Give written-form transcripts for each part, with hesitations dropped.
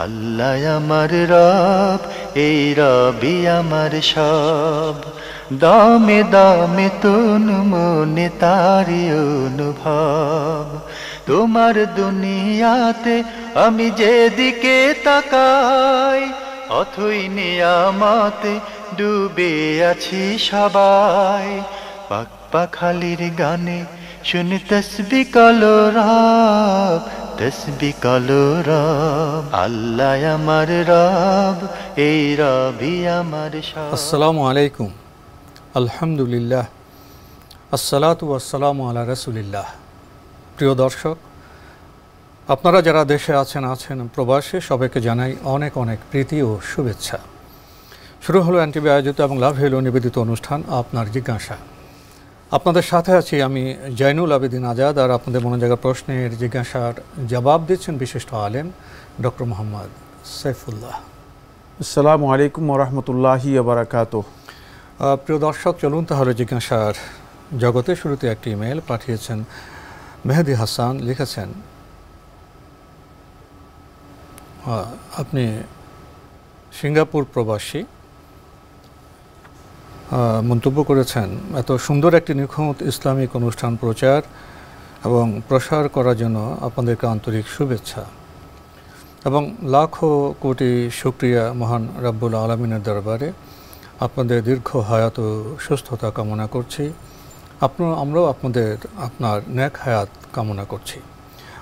আল্লাহ আমার রব, এই রবি আমার সব। দামে দামে তুন মনে তারি অনুভব। তোমার দুনিয়াতে আমি যেদিকে তাকাই, অথই নিয়ামতে ডুবে আছি সবাই। পাক পাখালির গানে শুনি তসবিহ কালো রব, তসবিহ কালো রব। আল্লাহ আমার রব, এই রবি আমার সব। আসসালামু আলাইকুম, আলহামদুলিল্লাহ, আসসালাতু ওয়াসসালামু আলা রাসূলিল্লাহ। প্রিয় দর্শক, আপনারা যারা দেশে আছেন প্রবাসে, সবাইকে জানাই অনেক অনেক প্রীতি ও শুভেচ্ছা। শুরু হলো এনটিভি আয়োজিত এবং লাভ হলো নিবেদিত অনুষ্ঠান আপনার জিজ্ঞাসা। আপনাদের সাথে আছি আমি জয়নুল আবেদিন আজাদ, আর আপনাদের মনে জায়গা প্রশ্নের জিজ্ঞাসার জবাব দিচ্ছেন বিশিষ্ট আলেম ডক্টর মোহাম্মদ সাইফুল্লাহ। আসসালামু আলাইকুম ওয়া রাহমাতুল্লাহি ওয়া বারাকাতুহু। প্রিয় দর্শক, চলুন তাহলে জিজ্ঞাসার জগতে। শুরুতে একটি ইমেল পাঠিয়েছেন মেহেদি হাসান, লিখেছেন আপনি সিঙ্গাপুর প্রবাসী। মন্তব্য করেছেন, এত সুন্দর একটি নিখুঁত ইসলামিক অনুষ্ঠান প্রচার এবং প্রসার করার জন্য আপনাদেরকে আন্তরিক শুভেচ্ছা এবং লাখো কোটি শুকরিয়া মহান রাব্বুল আলামিনের দরবারে। আপনাদের দীর্ঘ হায়াত ও সুস্থতা কামনা করছি। আমরাও আপনার নেক হায়াত কামনা করছি।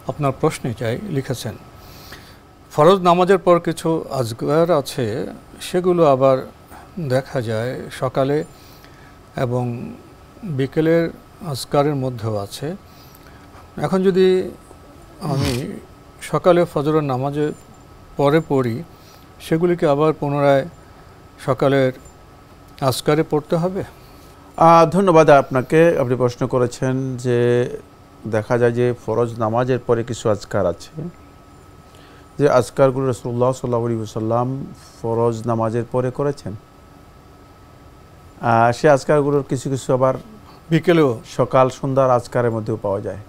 আপনার প্রশ্নে চাই, লিখেছেন ফরজ নামাজের পর কিছু আজকার আছে, সেগুলো আবার দেখা যায় সকালে এবং বিকেলের আজকারের মধ্যেও আছে। এখন যদি আমি সকালে ফজরের নামাজে পরে পড়ি, সেগুলিকে আবার পুনরায় সকালের আজকারে পড়তে হবে? ধন্যবাদ আপনাকে। আপনি প্রশ্ন করেছেন যে দেখা যায় যে ফরজ নামাজের পরে কিছু আজকার আছে, যে আজকারগুলো রাসূলুল্লাহ সাল্লাল্লাহু আলাইহি ওয়াসাল্লাম ফরজ নামাজের পরে করেছেন। সে আজকারগুলোর কিছু কিছু আবার বিকেলেও, সকাল সন্ধ্যার আজকারের মধ্যেও পাওয়া যায়।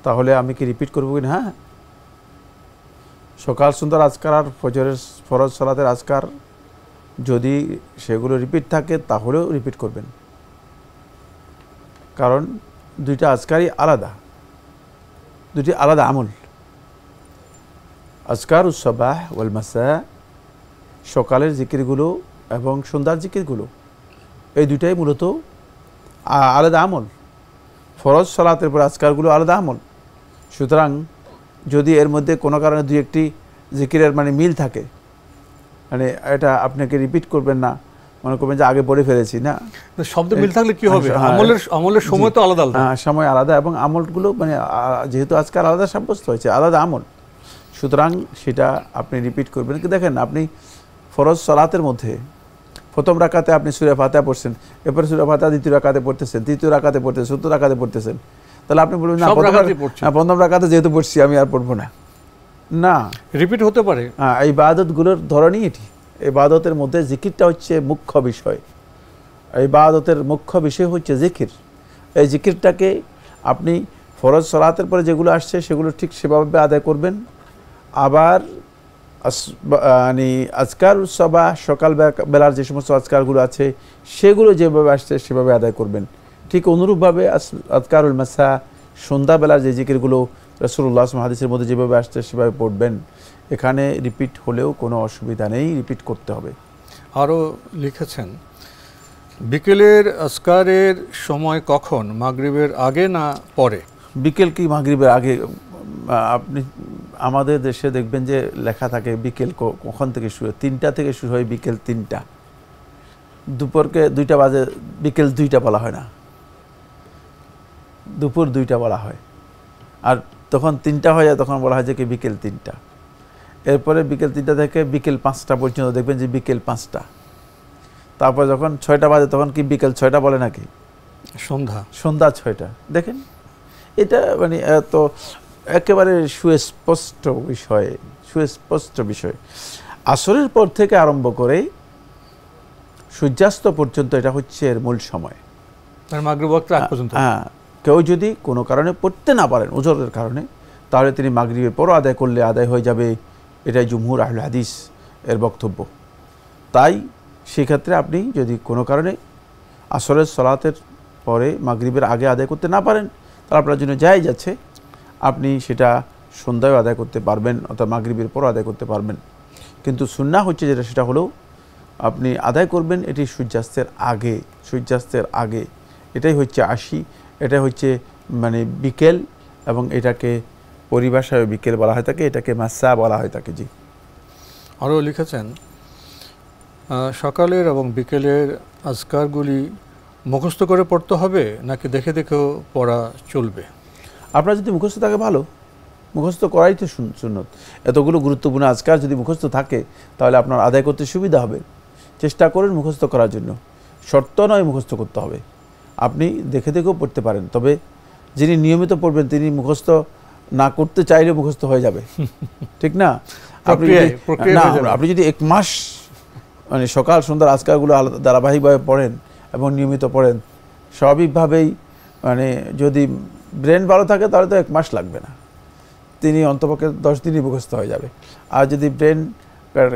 তাহলে আমি কি রিপিট করবো কিনা? হ্যাঁ, সকাল সন্ধ্যার আজকার আর ফজরের ফরজ সালাতের আজকার যদি সেগুলো রিপিট থাকে তাহলেও রিপিট করবেন, কারণ দুইটা আজকারই আলাদা, দুটি আলাদা আমল। আজকারুস সাবাহ ওয়াল মাসা, সকালের জিকিরগুলো এবং সন্ধ্যার জিকিরগুলো, এই দুইটাই মূলত আলাদা আমল। ফরজ সালাতের পর আজকারগুলো আলাদা আমল। সুতরাং যদি এর মধ্যে কোনো কারণে দুই একটি জিকিরের মিল থাকে, এটা আপনাকে রিপিট করবেন না, মনে করবেন যে আগে পড়ে ফেলেছি না। শব্দ মিল থাকলে কি হবে? আমলের সময় তো আলাদা আলাদা, সময় আলাদা এবং আমলগুলো যেহেতু আজকাল আলাদা সাব্যস্ত হয়েছে, আলাদা আমল, সুতরাং সেটা আপনি রিপিট করবেন। দেখেন, আপনি ফরজ সালাতের মধ্যে প্রথম রাকাতে আপনি সূরা ফাতিহা পড়ছেন, এরপর সূরা ফাতিহা দ্বিতীয় রাকাতে পড়তেছেন, তৃতীয় রাকাতে পড়তেছেন, চতুর্থ রাকাতে পড়তেছেন, তাহলে আপনি বলবেন না প্রথম রাকাতে যেহেতু পড়ছি আমি আর পড়বো না। না, রিপিট হতে পারে। এই ইবাদতগুলোর ধরনই এটি। ইবাদতের মধ্যে জিকিরটা হচ্ছে মুখ্য বিষয়। এই ইবাদতের মুখ্য বিষয় হচ্ছে জিকির। এই জিকিরটাকে আপনি ফরজ সালাতের পরে যেগুলো আসছে সেগুলো ঠিক সেভাবে আদায় করবেন। আবার আজকারুস সাবাহ, সকাল বেলার যে সমস্ত আজকারগুলো আছে সেগুলো যেভাবে আসছে সেভাবে আদায় করবেন। ঠিক অনুরূপভাবে আজকারুল মাসা, সন্ধ্যাবেলার যে জিকিরগুলো রাসূলুল্লাহ সাল্লাল্লাহু আলাইহি ওয়াসাল্লাম হাদিসের মধ্যে যেভাবে আসছে সেভাবে পড়বেন। এখানে রিপিট হলেও কোনো অসুবিধা নেই, রিপিট করতে হবে। আরও লিখেছেন, বিকেলের আজকারের সময় কখন? মাগরিবের আগে না পরে? বিকেল কি মাগরিবের আগে? আপনি আমাদের দেশে দেখবেন যে লেখা থাকে বিকেল কখন থেকে শুরু হয়, 3টা থেকে শুরু হয়, বিকেল 3টা। দুপুরকে 2টা বাজে বিকেল 2টা বলা হয় না, দুপুর 2টা বলা হয়। আর তখন 3টা হয়ে যায়, তখন বলা হয় যে কি বিকেল 3টা। এরপরে বিকেল 3টা থেকে বিকেল 5টা পর্যন্ত দেখবেন যে বিকেল 5টা। তারপর যখন 6টা বাজে তখন কি বিকেল 6টা বলে নাকি? সন্ধ্যা 6টা। দেখেন, এটা এত একেবারে সুস্পষ্ট বিষয়। আসরের পর থেকে আরম্ভ করে সূর্যাস্ত পর্যন্ত এটা হচ্ছে এর মূল সময়। মাগরিব ওয়াক্ত আগ পর্যন্ত। হ্যাঁ, কেউ যদি কোনো কারণে পড়তে না পারেন, ওজরের কারণে, তাহলে তিনি মাগরিবের পরও আদায় করলে আদায় হয়ে যাবে। এটাই জুমহুর আহলে হাদিস এর বক্তব্য। তাই সেক্ষেত্রে আপনি যদি কোনো কারণে আসরের সালাতের পরে মাগরিবের আগে আদায় করতে না পারেন, তাহলে আপনার জন্য জায়েজ আছে, আপনি সেটা সন্ধ্যায় আদায় করতে পারবেন অর্থাৎ মাগরিবের পর আদায় করতে পারবেন। কিন্তু সুন্নাহ হচ্ছে যেটা, সেটা হলো আপনি আদায় করবেন এটি সূর্যাস্তের আগে, সূর্যাস্তের আগে। এটাই হচ্ছে আশি, এটাই হচ্ছে মানে বিকেল, এবং এটাকে পরিভাষায় বিকেল বলা হয় থাকে, এটাকে মাসা বলা হয় থাকে। জি, আরও লিখেছেন সকালের এবং বিকেলের আজকারগুলি মুখস্থ করে পড়তে হবে নাকি দেখে দেখেও পড়া চলবে? আপনার যদি মুখস্থ থাকে ভালো, মুখস্থ করাই তো সুন্নত। এতগুলো গুরুত্বপূর্ণ আজকার যদি মুখস্থ থাকে তাহলে আপনার আদায় করতে সুবিধা হবে। চেষ্টা করেন মুখস্থ করার জন্য, শর্ত নয় মুখস্থ করতে হবে, আপনি দেখে দেখেও পড়তে পারেন। তবে যিনি নিয়মিত পড়বেন তিনি মুখস্থ না করতে চাইলে মুখস্থ হয়ে যাবে, ঠিক না? আপনি যদি 1 মাস মানে সকাল সন্ধ্যার আজকারগুলো ধারাবাহিকভাবে পড়েন এবং নিয়মিত পড়েন, স্বাভাবিকভাবেই মানে যদি ব্রেন ভালো থাকে তাহলে তো 1 মাস লাগবে না, তিনি অন্তপক্ষে 10 দিনই মুখস্থ হয়ে যাবে। আর যদি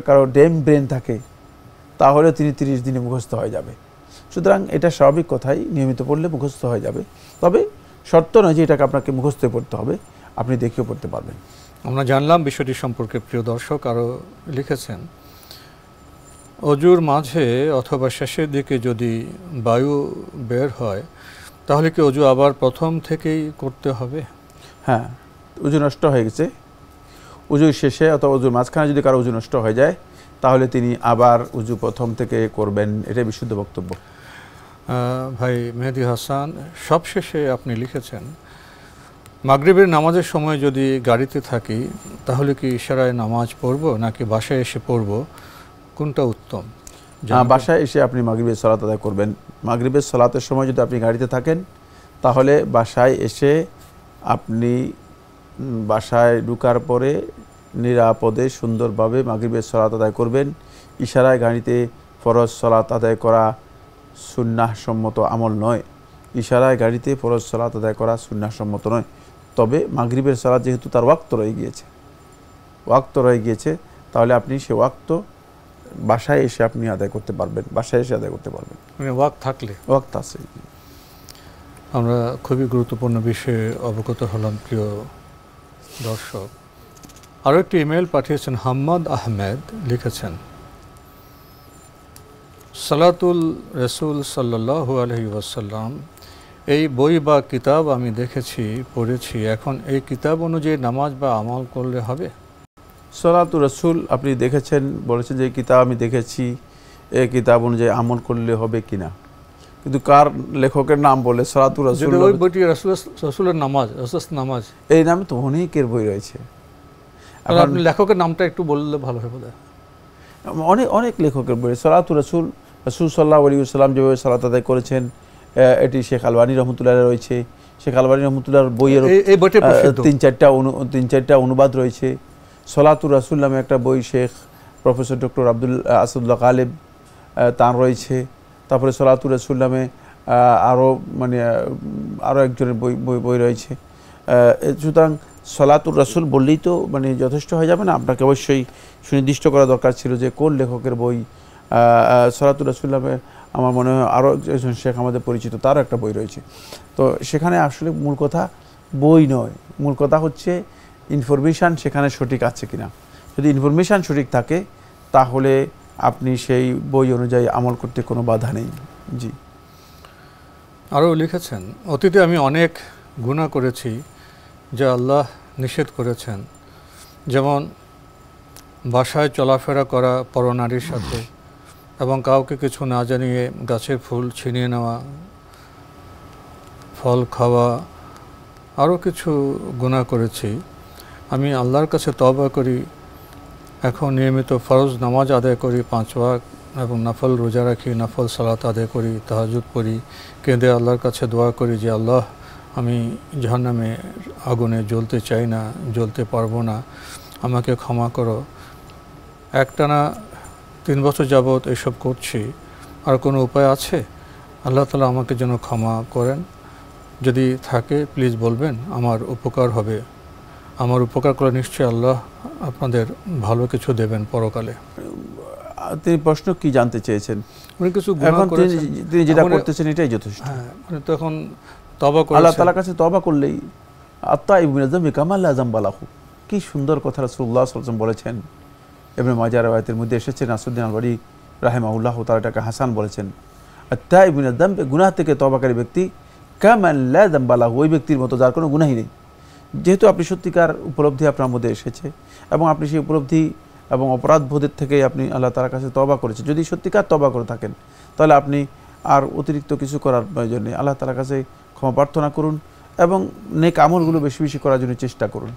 কারো ডেম ব্রেন থাকে তাহলে তিনি 30 দিনে মুখস্থ হয়ে যাবে। সুতরাং এটা স্বাভাবিক কথাই, নিয়মিত পড়লে মুখস্থ হয়ে যাবে। তবে শর্ত নয় যে এটাকে আপনাকে মুখস্থ পড়তে হবে, আপনি দেখেও পড়তে পারবেন। আমরা জানলাম বিষয়টি সম্পর্কে। প্রিয় দর্শক আরও লিখেছেন অজুর মাঝে অথবা শেষের দিকে যদি বায়ু বের হয় তাহলে কি অজু আবার প্রথম থেকেই করতে হবে? হ্যাঁ, অজু নষ্ট হয়ে গেছে, অজুর শেষে অথবা অজুর মাঝখানে যদি কারো অজু নষ্ট হয়ে যায় তাহলে তিনি আবার অজু প্রথম থেকে করবেন, এটাই বিশুদ্ধ বক্তব্য। ভাই মেহেদি হাসান, সবশেষে আপনি লিখেছেন মাগরিবের নামাজের সময় যদি গাড়িতে থাকি তাহলে কি ইশারায় নামাজ পড়ব নাকি বাসায় এসে পড়ব, কোনটা উত্তম? বাসায় এসে আপনি মাগরিবের সালাত আদায় করবেন। মাগরিবের সালাতের সময় যদি আপনি গাড়িতে থাকেন তাহলে বাসায় এসে আপনি বাসায় ঢুকার পরে নিরাপদে সুন্দরভাবে মাগরিবের সালাত আদায় করবেন। ইশারায় গাড়িতে ফরজ সালাত আদায় করা সুন্নাহ সম্মত আমল নয়, ইশারায় গাড়িতে ফরজ সালাত আদায় করা সুন্নাহ সম্মত নয়। তবে মাগরিবের সালাত যেহেতু তার ওয়াক্ত রয়ে গিয়েছে তাহলে আপনি সে ওয়াক্ত বাসায় এসে আপনি আদায় করতে পারবেন, বাসায় এসে আদায় করতে পারবেন, ওয়াক্ত আছে। আমরা খুবই গুরুত্বপূর্ণ বিষয়ে অবগত হলাম প্রিয় দর্শক। আরও একটি ইমেল পাঠিয়েছেন হাম্মাদ আহমেদ, লিখেছেন সালাতুল রসুল সাল্লাল্লাহু আলাইহি ওয়াসাল্লাম এই বই বা কিতাব আমি দেখেছি, পড়েছি, এখন এই কিতাব অনুযায়ী নামাজ বা আমল করলে হবে? সালাতুর রসুল আপনি দেখেছেন, বলেছেন যে কিতাব আমি দেখেছি, এই কিতাব অনুযায়ী আমল করলে হবে কিনা, কিন্তু কার লেখকের নাম বলে সালাতুর রসুল, ওই বইটি রসুলের নামাজ, নামাজ এই নামে তো অনেকের বই রয়েছে। আপনি লেখকের নামটা একটু বললে ভালো হবে। অনেক লেখকের বই, সালাতুর রসুল, রসুল সাল্লাল্লাহু আলাইহি ওয়াসাল্লাম যেভাবে সালাত আদায় করেছেন এটি শেখ আলবানী রহমতুল্লাহ রয়েছে। শেখ আলবানী রহমতুল্লাহর বইয়ের 3-4টা অনুবাদ রয়েছে। সালাতুর রাসূল নামে একটা বই শেখ প্রফেসর ডক্টর আব্দুল আসাদুল্লাহ গালেব তার রয়েছে। তারপরে সালাতুর রাসূল নামে আরও একজনের বই রয়েছে। সুতরাং সালাতুর রাসূল বললেই তো যথেষ্ট হয়ে যাবে না, আপনাকে অবশ্যই সুনির্দিষ্ট করা দরকার ছিল যে কোন লেখকের বই। সালাতুর রাসূল নামে আমার মনে হয় আরও একজন শেখ আমাদের পরিচিত, তারও একটা বই রয়েছে। তো সেখানে আসলে মূল কথা বই নয়, মূল কথা হচ্ছে ইনফরমেশান সেখানে সঠিক আছে কিনা। যদি ইনফরমেশান সঠিক থাকে তাহলে আপনি সেই বই অনুযায়ী আমল করতে কোনো বাধা নেই। জি, আরও লিখেছেন অতীতে আমি অনেক গুনাহ করেছি যা আল্লাহ নিষেধ করেছেন, যেমন বাসায় চলাফেরা করা পরনারীর সাথে এবং কাউকে কিছু না জানিয়ে গাছের ফুল ছিনিয়ে নেওয়া, ফল খাওয়া, আরও কিছু গুনাহ করেছি। আমি আল্লাহর কাছে তওবা করি, এখন নিয়মিত ফরজ নামাজ আদায় করি 5 ওয়াক্ত এবং নফল রোজা রাখি, নফল সালাত আদায় করি, তাহাজ্জুদ পড়ি, কেঁদে আল্লাহর কাছে দোয়া করি যে আল্লাহ আমি জাহান্নামে আগুনে জ্বলতে চাই না, জ্বলতে পারবো না, আমাকে ক্ষমা করো। একটানা 3 বছর যাবৎ এসব করছি, আর কোনো উপায় আছে? আল্লাহ তাআলা আমাকে যেন ক্ষমা করেন, যদি থাকে প্লিজ বলবেন, আমার উপকার হবে। আমার উপকার করে নিশ্চয়ই আল্লাহ আপনাদের ভালো কিছু দেবেন পরকালে। তিনি প্রশ্ন কি জানতে চেয়েছেন? উনি কিছু এখন তিনি যেটা করতেছেন এটাই যথেষ্ট। হ্যাঁ, উনি তো এখন তওবা করেছেন। আল্লাহ তাআলার কাছে তওবা করলেই আত-তাইবু মিনাজ যামবি কামা লা যামবা লাহু। কি সুন্দর কথা রাসূলুল্লাহ সাল্লাল্লাহু আলাইহি ওয়াসাল্লাম বলেছেন। ইবনে মাজাহ রাওয়ায়াতের মধ্যে এসেছে, নাসরুদ্দিন আলবানী রাহিমাহুল্লাহ তাআলা এটাকে হাসান বলেছেন। আত-তাইবু মিনাজ যামবি, গুনাহ থেকে তওবাকারী ব্যক্তি, কামা লা যামবা লাহু, ওই ব্যক্তির মতো যার কোনো গুনাহই নেই। যেহেতু আপনি সত্যিকার উপলব্ধি আপনার মধ্যে এসেছে এবং আপনি সেই উপলব্ধি এবং অপরাধ বোধের থেকে আপনি আল্লাহ তাআলার কাছে তওবা করেছেন, যদি সত্যিকার তওবা করে থাকেন তাহলে আপনি আর অতিরিক্ত কিছু করার প্রয়োজন নেই। আল্লাহ তাআলার কাছে ক্ষমা প্রার্থনা করুন এবং নেক আমলগুলো বেশি বেশি করার জন্য চেষ্টা করুন।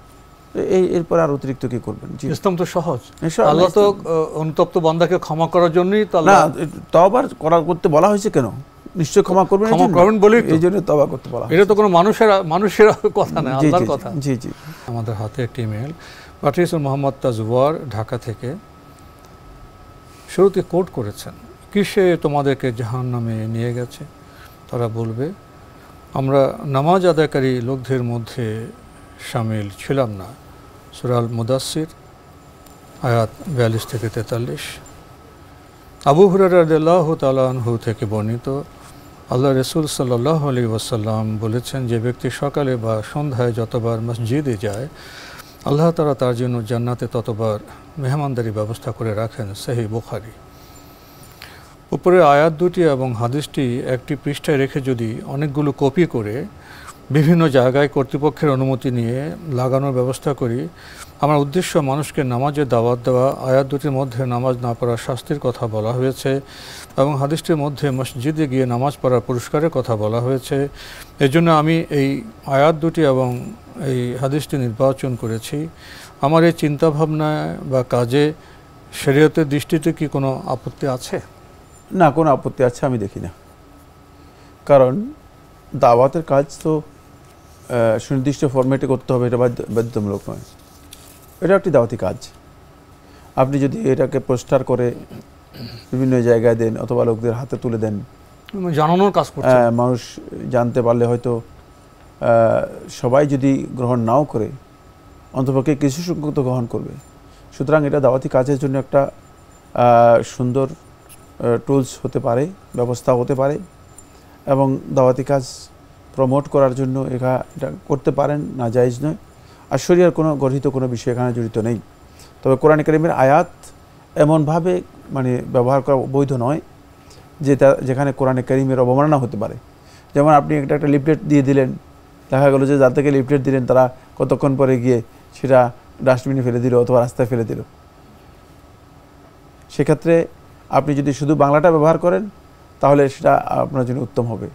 এরপর আর অতিরিক্ত কি করবেন? ইসলাম তো সহজ। আল্লাহ তো অনুতপ্ত বান্দাকে ক্ষমা করার জন্যই তো না, তওবা করতে বলা হয়েছে কেন? নিশ্চয় ক্ষমা করবেন, এই জন্য তওবা করতে বলা। এটা তো কোনো মানুষের কথা না, আল্লাহর কথা। জি জি। আমাদের হাতে একটি ইমেল পাঠিয়েছেন মোহাম্মদ তাজওয়ার, ঢাকা থেকে। শুরুতে কোট করেছেন, কিসে তোমাদেরকে জাহান্নামে নিয়ে গেছে? তারা বলবে, আমরা নামাজ আদায়কারী লোকদের মধ্যে শামিল ছিলাম না। সূরা আল মুদাসসির আয়াত 42 থেকে 43। আবু হুরায়রা রাদিয়াল্লাহু তাআলা আনহু থেকে বর্ণিত, আল্লাহ রাসূল সাল্লাল্লাহু আলাইহি ওয়াসাল্লাম বলেছেন, যে ব্যক্তি সকালে বা সন্ধ্যায় যতবার মসজিদে যায় আল্লাহ তাআলা তার জন্য জান্নাতে ততবার মেহমানদারি ব্যবস্থা করে রাখেন। সহিহ বুখারী। উপরে আয়াত দুটি এবং হাদিসটি একটি পৃষ্ঠায় রেখে যদি অনেকগুলো কপি করে বিভিন্ন জায়গায় কর্তৃপক্ষের অনুমতি নিয়ে লাগানোর ব্যবস্থা করি, আমার উদ্দেশ্য মানুষকে নামাজের দাওয়াত দেওয়া। আয়াত দুটির মধ্যে নামাজ না পড়ার শাস্তির কথা বলা হয়েছে এবং হাদিসটির মধ্যে মসজিদে গিয়ে নামাজ পড়ার পুরস্কারের কথা বলা হয়েছে। এজন্য আমি এই আয়াত দুটি এবং এই হাদিসটি নির্বাচন করেছি। আমার এই চিন্তাভাবনায় বা কাজে শরীয়তের দৃষ্টিতে কি কোনো আপত্তি আছে? না, কোনো আপত্তি আছে আমি দেখি না। কারণ দাওয়াতের কাজ তো সুনির্দিষ্ট ফরম্যাটে করতে হবে, এটা বাধ্যতামূলক নয়। এটা একটি দাওয়াতি কাজ। আপনি যদি এটাকে পোস্টার করে বিভিন্ন জায়গায় দেন অথবা লোকদের হাতে তুলে দেন, জানানোর কাজ করছেন, মানুষ জানতে পারলে হয়তো সবাই যদি গ্রহণ নাও করে অন্তপক্ষে কিছু সংখ্যক তো গ্রহণ করবে। সুতরাং এটা দাওয়াতি কাজের জন্য একটা সুন্দর টুলস হতে পারে, ব্যবস্থা হতে পারে এবং দাওয়াতি কাজ প্রমোট করার জন্য এটা করতে পারেন, না জায়েজ নয়। আর শরীয়তের কোনো গর্হিত কোনো বিষয় এখানে জড়িত নেই। তবে কোরআন কারীমের আয়াত এমনভাবে ব্যবহার করা বৈধ নয় যেখানে কোরআন কারীমের অবমাননা হতে পারে। যেমন আপনি একটা লিফলেট দিয়ে দিলেন, দেখা গেল যে যার থেকে লিফলেট দিলেন তারা কতক্ষণ পরে গিয়ে সেটা ডাস্টবিনে ফেলে দিল অথবা রাস্তায় ফেলে দিল। সেক্ষেত্রে আপনি যদি শুধু বাংলাটা ব্যবহার করেন তাহলে সেটা আপনার জন্য উত্তম হবে।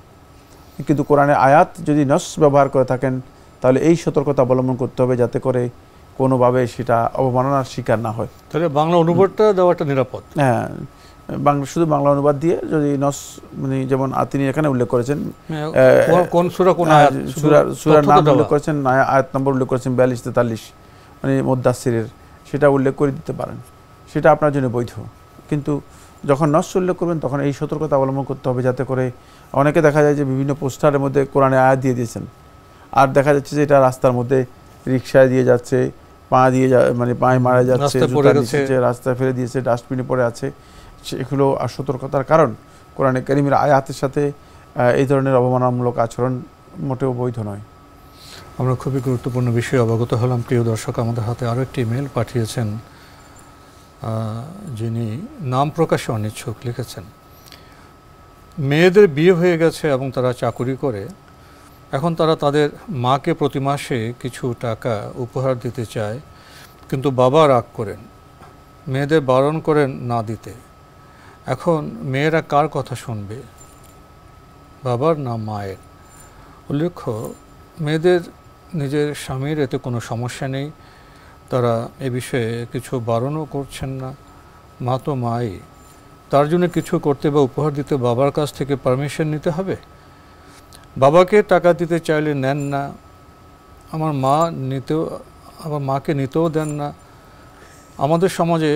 কিন্তু কোরআনের আয়াত যদি নস ব্যবহার করে থাকেন তাহলে এই সতর্কতা অবলম্বন করতে হবে যাতে করে কোনোভাবে সেটা অবমাননার শিকার না হয়। তাহলে বাংলা অনুবাদটা দেওয়াটা নিরাপদ। হ্যাঁ, শুধু বাংলা অনুবাদ দিয়ে যদি নস যেমন তিনি এখানে উল্লেখ করেছেন কোন সূরা কোন আয়াত, সূরার নাম উল্লেখ করেছেন, আয়াত নম্বর উল্লেখ করেছেন 42-43 মুদ্দাসসিরের, সেটা উল্লেখ করে দিতে পারেন, সেটা আপনার জন্য বৈধ। কিন্তু যখন নস উল্লেখ করবেন তখন এই সতর্কতা অবলম্বন করতে হবে যাতে করে, অনেকে দেখা যায় যে বিভিন্ন পোস্টারের মধ্যে কোরআনে আয়াত দিয়ে দিয়েছেন আর দেখা যাচ্ছে যে এটা রাস্তার মধ্যে রিকশায় দিয়ে যাচ্ছে, পা দিয়ে পায়ে মারা যাচ্ছে, জুতা দিচ্ছে, রাস্তায় ফেলে দিয়েছে, ডাস্টবিনে পড়ে আছে। সেগুলো সতর্কতার কারণ। কোরআনে কারীমের আয়াতের সাথে এই ধরনের অবমাননামূলক আচরণ মোটেও বৈধ নয়। আমরা খুবই গুরুত্বপূর্ণ বিষয়ে অবগত হলাম। প্রিয় দর্শক, আমাদের হাতে আরও একটি ইমেল পাঠিয়েছেন যিনি নাম প্রকাশে অনিচ্ছুক। লিখেছেন, মেয়েদের বিয়ে হয়ে গেছে এবং তারা চাকুরি করে। এখন তারা তাদের মাকে প্রতি মাসে কিছু টাকা উপহার দিতে চায়, কিন্তু বাবা রাগ করেন, মেয়েদের বারণ করেন না দিতে। এখন মেয়েরা কার কথা শুনবে, বাবার না মায়ের? উল্লেখ্য, মেয়েদের নিজের স্বামীর এতে কোনো সমস্যা নেই, তারা এ বিষয়ে কিছু বারণও করছেন না। মা তো মাই, তার জন্য কিছু করতে বা উপহার দিতে বাবার কাছ থেকে পারমিশন নিতে হবে? বাবাকে টাকা দিতে চাইলে নেন না, আমার মাকে নিতেও দেন না। আমাদের সমাজে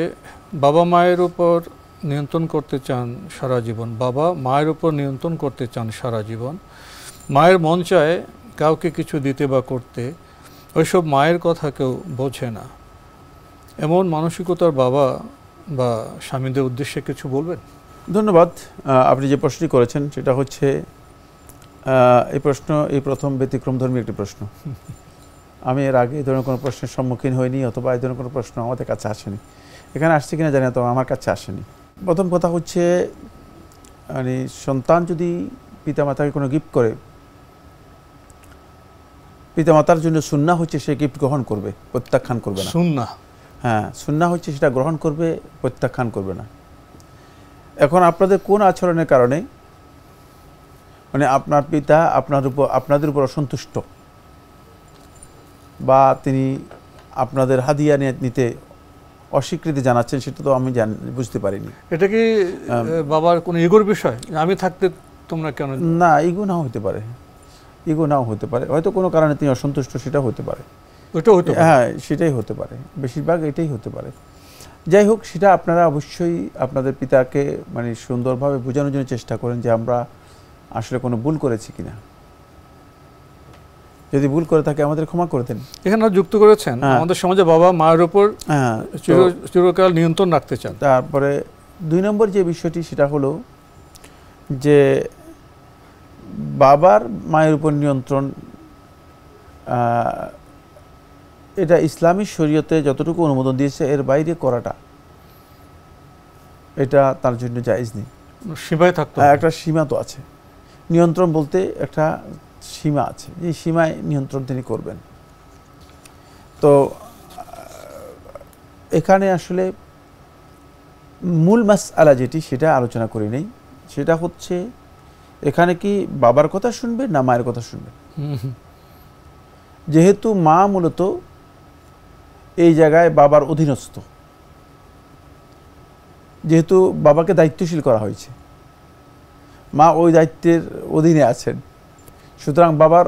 বাবা মায়ের উপর নিয়ন্ত্রণ করতে চান সারা জীবন, বাবা মায়ের উপর নিয়ন্ত্রণ করতে চান সারা জীবন। মায়ের মন চায় কাউকে কিছু দিতে বা করতে, ওইসব মায়ের কথা কেউ বোঝে না, এমন মানসিকতার বাবা বা স্বামীদের উদ্দেশ্যে কিছু বলবেন? ধন্যবাদ। আপনি যে প্রশ্নটি করেছেন সেটা হচ্ছে এই প্রথম ব্যতিক্রমধর্মী একটি প্রশ্ন। আমি এর আগে এই ধরনের কোনো প্রশ্নের সম্মুখীন হইনি, অথবা এই ধরনের কোনো প্রশ্ন আমাদের কাছে আসেনি। এখানে আসছে কিনা জানি না, তো আমার কাছে আসেনি। প্রথম কথা হচ্ছে, মানে সন্তান যদি পিতামাতাকে কোনো গিফট করে, পিতামাতার জন্য সুন্নাহ হচ্ছে সে গিফট গ্রহণ করবে, প্রত্যাখ্যান করবে না। সুন্নাহ, হ্যাঁ, সুন্নাহ হচ্ছে সেটা গ্রহণ করবে, প্রত্যাখ্যান করবে না। এখন আপনাদের কোন আচরণের কারণে মানে আপনার পিতা আপনাদের উপর অসন্তুষ্ট, বা তিনি আপনাদের হাদিয়া নিতে অস্বীকৃতি জানাচ্ছেন, সেটা তো আমি বুঝতে পারিনি। এটা কি বাবার কোনো ইগোর বিষয়? আমি থাকতে তোমরা কেন? না, ইগো নাও হতে পারে, ইগো নাও হতে পারে, হয়তো কোনো কারণে তিনি অসন্তুষ্ট, সেটাও হতে পারে। হ্যাঁ, সেটাই হতে পারে, বেশিরভাগ এটাই হতে পারে। যাই হোক, সেটা আপনারা অবশ্যই আপনাদের পিতাকে মানে সুন্দরভাবে বোঝানোর জন্য চেষ্টা করেন যে আমরা আসলে কোনো ভুল করেছি কিনা। যদি ভুল করে থাকে আমাদের ক্ষমা করে দেন। এখানে যুক্ত করেছেন আমাদের সমাজে বাবা মায়ের উপর চিরকাল নিয়ন্ত্রণ রাখতে চান। তারপরে 2 নম্বর যে বিষয়টি সেটা হলো যে বাবার মায়ের উপর নিয়ন্ত্রণ, এটা ইসলামী শরীয়তে যতটুকু অনুমোদন দিয়েছে এর বাইরে করাটা এটা তার জন্য জায়েজ নেই। সীমায় থাকতে একটা সীমা তো আছে, নিয়ন্ত্রণ বলতে একটা সীমা আছে, যে সীমায় নিয়ন্ত্রণ তিনি করবেন। তো এখানে আসলে মূল মাসআলা যেটি সেটা আলোচনা করি নেই, সেটা হচ্ছে এখানে কি বাবার কথা শুনবে না মায়ের কথা শুনবে। যেহেতু মা মূলত এই জায়গায় বাবার অধীনস্থ, যেহেতু বাবাকে দায়িত্বশীল করা হয়েছে, মা ওই দায়িত্বের অধীনে আছেন, সুতরাং বাবার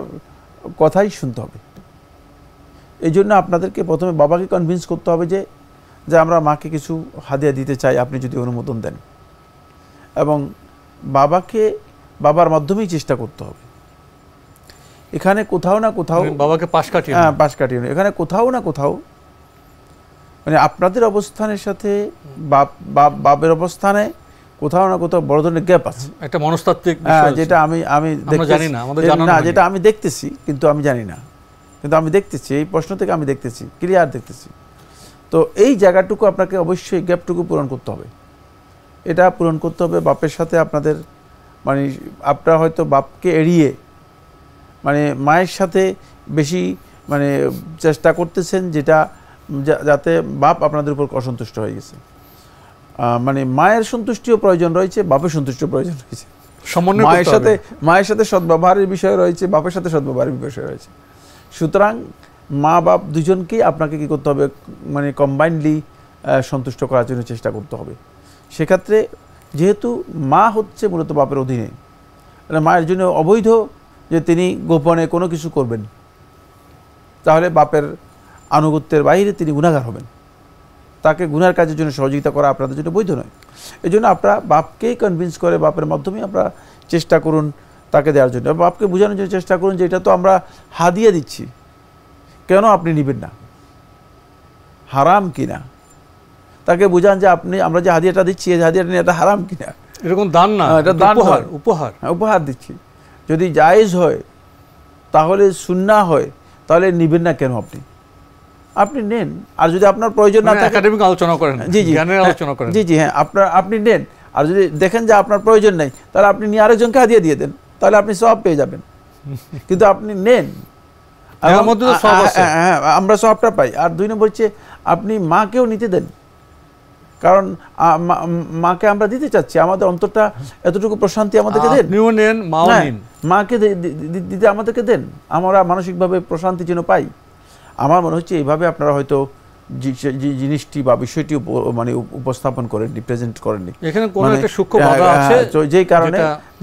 কথাই শুনতে হবে। এই জন্য আপনাদেরকে প্রথমে বাবাকে কনভিন্স করতে হবে যে আমরা মাকে কিছু হাদিয়া দিতে চাই, আপনি যদি অনুমোদন দেন, এবং বাবার মাধ্যমেই চেষ্টা করতে হবে। এখানে কোথাও না কোথাও বাবাকে পাশ কাটিয়ে এখানে কোথাও না কোথাও মানে আপনাদের অবস্থানের সাথে বাবের অবস্থানে কোথাও না কোথাও বড় ধরনের গ্যাপ আছে, একটা মনস্তাত্ত্বিক, যেটা আমি যেটা আমি দেখতেছি, কিন্তু আমি জানি না, কিন্তু আমি দেখতেছি এই প্রশ্ন থেকে, আমি দেখতেছি, ক্লিয়ার দেখতেছি। তো এই জায়গাটুকু আপনাকে অবশ্যই গ্যাপটুকু পূরণ করতে হবে। এটা পূরণ করতে হবে বাপের সাথে আপনাদের, মানে আপনারা হয়তো বাপকে এড়িয়ে মানে মায়ের সাথে বেশি মানে চেষ্টা করতেছেন, যেটা যাতে বাপ আপনাদের উপর অসন্তুষ্ট হয়ে গেছে। মানে মায়ের সন্তুষ্টিও প্রয়োজন রয়েছে, বাপের সন্তুষ্টিও প্রয়োজন রয়েছে। মায়ের সাথে সদ্ব্যবহারের বিষয় রয়েছে, বাপের সাথে সদ্ব্যবহারের বিষয় রয়েছে। সুতরাং মা বাপ দুজনকেই আপনাকে কি করতে হবে, মানে কম্বাইন্ডলি সন্তুষ্ট করার জন্য চেষ্টা করতে হবে। সেক্ষেত্রে যেহেতু মা হচ্ছে মূলত বাপের অধীনে, মায়ের জন্য অবৈধ যে তিনি গোপনে কোনো কিছু করবেন, তাহলে বাপের আনুগত্যের বাইরে তিনি গুনাহগার হবেন। তাকে গুনার কাজের জন্য সহযোগিতা করা আপনাদের জন্য বৈধ নয়। এই জন্য আপনারা বাপকেই কনভিন্স করে বাপের মাধ্যমে আপনারা চেষ্টা করুন তাকে দেওয়ার জন্য। বাপকে বোঝানোর জন্য চেষ্টা করুন যে এটা তো আমরা হাদিয়া দিচ্ছি, কেন আপনি নেবেন না, হারাম কিনা। তাকে বোঝান যে আমরা যে হাদিয়াটা দিচ্ছি, এই হাদিয়াটা নিয়ে এটা হারাম কিনা। এরকম দান না, এটা দান, উপহার দিচ্ছি। যদি জায়েজ হয়, তাহলে সুন্নাহ হয়, তাহলে নেবেন না কেন আপনি নেন। আর যদি আপনার প্রয়োজন না থাকে, একাডেমিক আলোচনা করেন, জ্ঞানের আলোচনা করেন, জি হ্যাঁ, আপনি নেন। আর যদি দেখেন যে আপনার প্রয়োজন নেই, তাহলে আপনি নিয়ে আরেকজনকে হাদিয়া দিয়ে দেন, তাহলে আপনি সওয়াব পেয়ে যাবেন। কিন্তু আপনি নেন, আমরা সওয়াবটা পাই। আর 2 নম্বর হচ্ছে আপনি মাকেও নিতে দেন, কারণ মাকে আমরা দিতে চাচ্ছি, আমাদের অন্তরটা এতটুকু প্রশান্তি আমাদেরকে দেন, মাকে দিতে আমাদেরকে দেন, আমরা মানসিকভাবে প্রশান্তি যেন পাই। আমার মনে হচ্ছে এইভাবে আপনারা হয়তো জিনিসটি বা বিষয়টি মানে উপস্থাপন করেননি, প্রেজেন্ট করেননি। এখানে কোনো একটা সূক্ষ্ম বাধা আছে,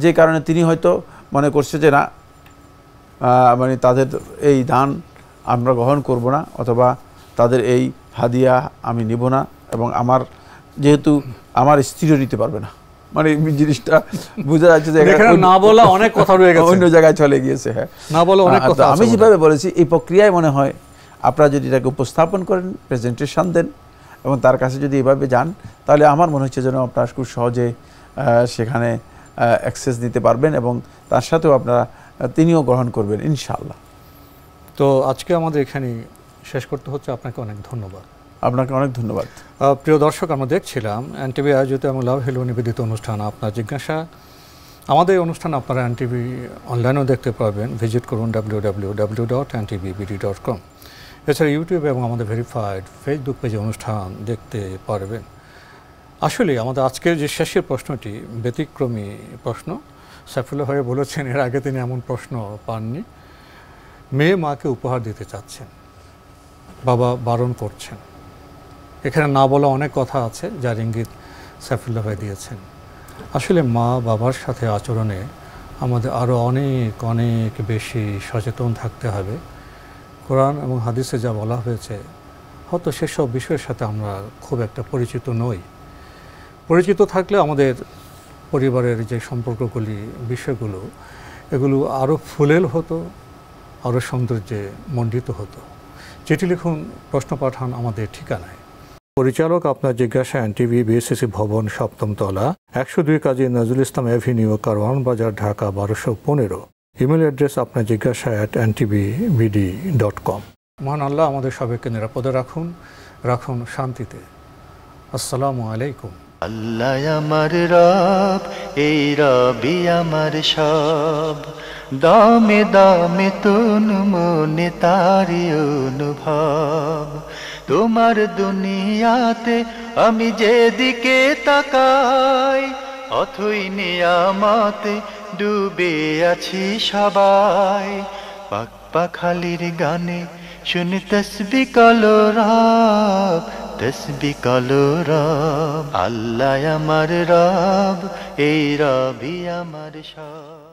যে কারণে তিনি হয়তো মনে করছে যে না, মানে তাদের এই দান আমরা গ্রহণ করব না, অথবা তাদের এই হাদিয়া আমি নিব না, এবং যেহেতু আমার স্ত্রীও নিতে পারবে না। মানে জিনিসটা বোঝা যাচ্ছে যে না বলা অনেক কথা রয়ে গেছে, অন্য জায়গায় চলে গিয়েছে। হ্যাঁ, না বলা অনেক কথা। আমি যেভাবে বলেছি এই প্রক্রিয়ায় মনে হয় আপনারা যদি এটাকে উপস্থাপন করেন, প্রেজেন্টেশন দেন এবং তার কাছে যদি এভাবে যান, তাহলে আমার মনে হচ্ছে যেন আপনারা খুব সহজে সেখানে অ্যাক্সেস দিতে পারবেন এবং তার সাথেও আপনারা তিনিও গ্রহণ করবেন ইনশাআল্লাহ। তো আজকে আমাদের এখানে শেষ করতে হচ্ছে। আপনাকে অনেক ধন্যবাদ। আপনাকে অনেক ধন্যবাদ। প্রিয় দর্শক, আমরা দেখছিলাম এনটিভি আয়োজিত এবং লাভ হেলো নিবেদিত অনুষ্ঠান আপনার জিজ্ঞাসা। আমাদের এই অনুষ্ঠান আপনারা এনটিভি অনলাইনেও দেখতে পারবেন। ভিজিট করুন www.ntvbd.com। এছাড়া ইউটিউব এবং আমাদের ভেরিফাইড ফেসবুক পেজে অনুষ্ঠান দেখতে পারবেন। আসলে আমাদের আজকের যে শেষের প্রশ্নটি ব্যতিক্রমী প্রশ্ন। সাইফুল্লাহ ভাই বলেছেন এর আগে তিনি এমন প্রশ্ন পাননি। মেয়ে মাকে উপহার দিতে চাচ্ছেন, বাবা বারণ করছেন। এখানে না বলা অনেক কথা আছে যার ইঙ্গিত সাইফুল্লাহ ভাই দিয়েছেন। আসলে মা বাবার সাথে আচরণে আমাদের আরও অনেক অনেক বেশি সচেতন থাকতে হবে। কোরআন এবং হাদিসে যা বলা হয়েছে, হয়তো সেসব বিষয়ের সাথে আমরা খুব একটা পরিচিত নই। পরিচিত থাকলে আমাদের পরিবারের যে সম্পর্কগুলি, বিষয়গুলো, এগুলো আরও ফুলেল হতো, আরও সৌন্দর্যে মণ্ডিত হতো। চিঠি লিখুন, প্রশ্ন পাঠান আমাদের ঠিকানায়। পরিচালক আপনার জিজ্ঞাসা, এনটিভি, বিএসসিসি ভবন, 7ম তলা, 102 কাজী নজরুল ইসলাম অ্যাভিনিউ, কারওয়ান বাজার, ঢাকা 1215। ইমেল অ্যাড্রেস আপনার জিজ্ঞাসা @ntvbd.com। মহান আল্লাহ আমাদের সবাইকে নিরাপদে রাখুন, রাখুন শান্তিতে। আসসালামু আলাইকুম। আল্লাহ আমার রব, এই রবি আমার সব, দামে দামে তন মনে তারি অনুভব। তোমার দুনিয়াতে আমি যেদিকে তাকাই, অথই নিয়ামতে ডুবে আছি সবাই। পাক পাখালির গানে শুনি তসবিহ কলরব, তসবিহ কলরব। আল্লাহ আমার রব, এই রবি আমার সব।